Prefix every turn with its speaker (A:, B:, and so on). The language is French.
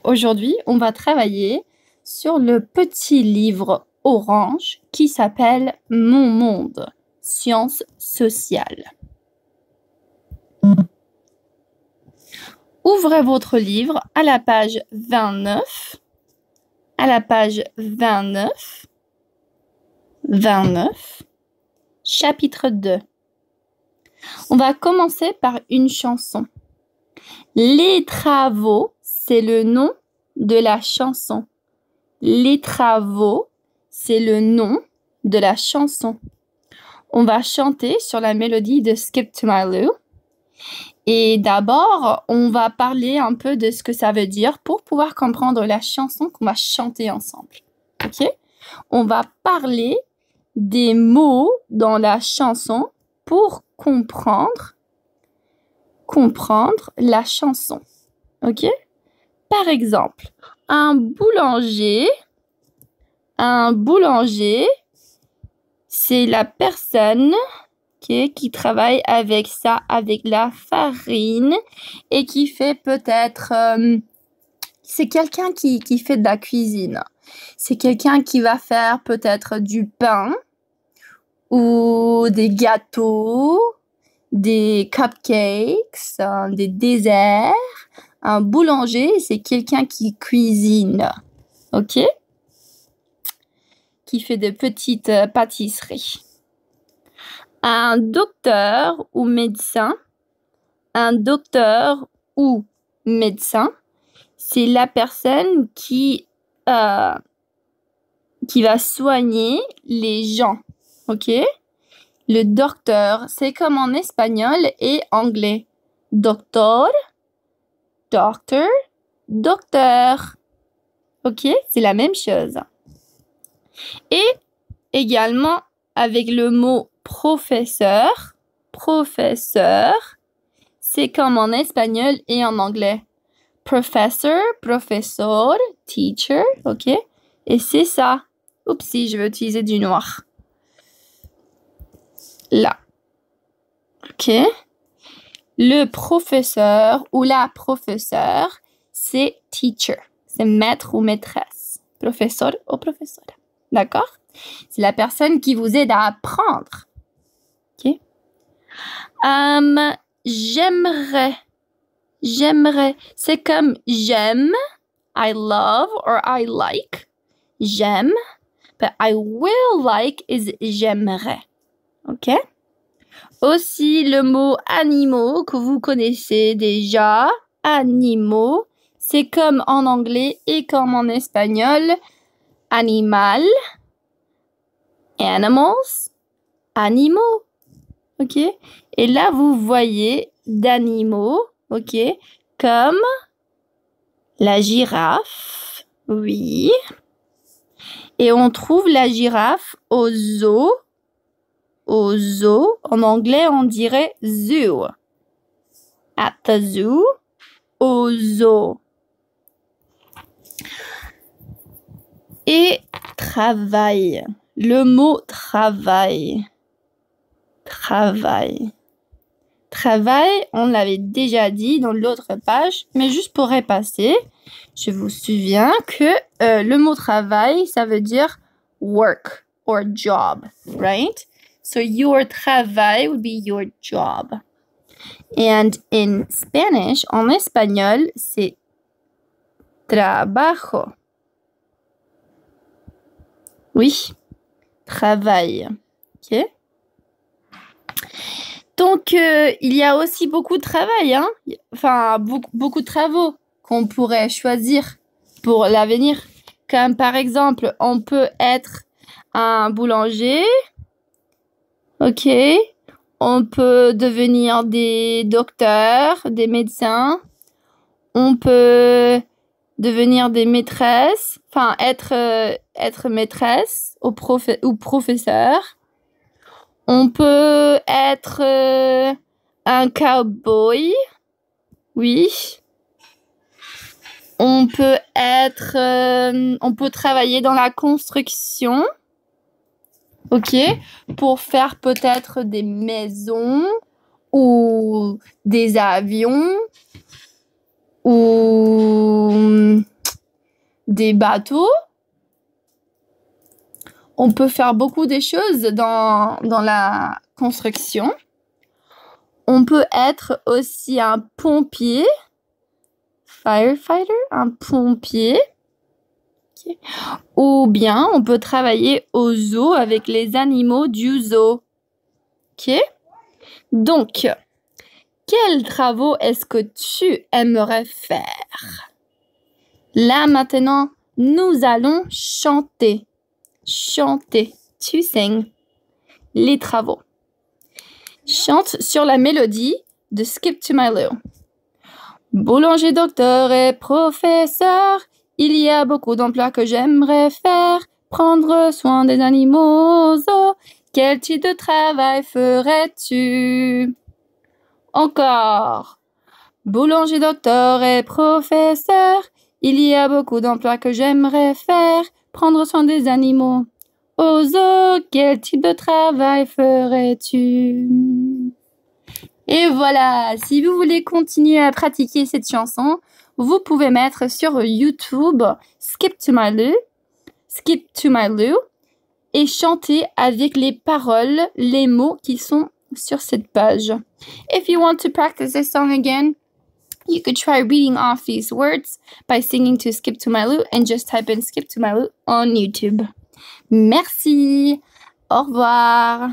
A: Aujourd'hui, on va travailler sur le petit livre orange qui s'appelle Mon monde, sciences sociales. Ouvrez votre livre à la page 29, à la page 29, chapitre 2. On va commencer par une chanson. Les travaux, c'est le nom de la chanson. Les travaux, c'est le nom de la chanson. On va chanter sur la mélodie de Skip to My Lou. Et d'abord, on va parler un peu de ce que ça veut dire pour pouvoir comprendre la chanson qu'on va chanter ensemble. OK? On va parler des mots dans la chanson pour comprendre la chanson. OK? Par exemple, un boulanger, c'est la personne qui travaille avec la farine et qui fait peut-être... c'est quelqu'un qui fait de la cuisine. C'est quelqu'un qui va faire peut-être du pain ou des gâteaux, des cupcakes, des desserts. Un boulanger, c'est quelqu'un qui cuisine, OK? Qui fait de petites pâtisseries. Un docteur ou médecin, c'est la personne qui va soigner les gens, OK? Le docteur, c'est comme en espagnol et anglais. Doctor, docteur. OK? C'est la même chose. Et également avec le mot professeur, c'est comme en espagnol et en anglais. Professor, professor, teacher, OK? Et c'est ça. Oupsie, je vais utiliser du noir. Là. OK? Le professeur ou la professeure, c'est teacher. C'est maître ou maîtresse. Professeur ou professeur. D'accord? C'est la personne qui vous aide à apprendre. OK? J'aimerais. C'est comme j'aime, I love or I like. J'aime. But I will like is j'aimerais. OK? Aussi, le mot animaux que vous connaissez déjà. Animaux. C'est comme en anglais et comme en espagnol. Animal. Animals. Animaux. OK? Et là, vous voyez d'animaux. OK? Comme la girafe. Oui. Et on trouve la girafe au zoo. Au zoo. En anglais, on dirait zoo. At the zoo. Au zoo. Et travail. Le mot travail. Travail, on l'avait déjà dit dans l'autre page, mais juste pour repasser, je vous souviens que le mot travail, ça veut dire work or job, right? So your travail would be your job. And in Spanish, en espagnol, c'est trabajo. Oui, travail. OK? Donc, il y a aussi beaucoup de travail, hein? Enfin, beaucoup de travaux qu'on pourrait choisir pour l'avenir. Comme par exemple, on peut être un boulanger. OK? On peut devenir des docteurs, des médecins. On peut devenir des maîtresses. Enfin, être maîtresse ou professeur. On peut être un cowboy. Oui. On peut travailler dans la construction. OK? Pour faire peut-être des maisons ou des avions ou des bateaux. On peut faire beaucoup de choses dans la construction. On peut être aussi un pompier. Firefighter, un pompier. Okay. Ou bien, on peut travailler au zoo avec les animaux du zoo. OK? Donc, quels travaux est-ce que tu aimerais faire? Là, maintenant, nous allons chanter. Chanter. To sing. Les travaux. Chante sur la mélodie de Skip to My Lou. Boulanger, docteur et professeur, il y a beaucoup d'emplois que j'aimerais faire. Prendre soin des animaux. Quel type de travail ferais-tu? Encore. Boulanger, docteur et professeur, il y a beaucoup d'emplois que j'aimerais faire. Prendre soin des animaux. Quel type de travail ferais-tu? Et voilà, si vous voulez continuer à pratiquer cette chanson, vous pouvez mettre sur YouTube Skip to My Lou et chanter avec les paroles, les mots qui sont sur cette page. If you want to practice this song again, you could try reading off these words by singing to Skip to My Lou and just type in Skip to My Lou on YouTube. Merci. Au revoir.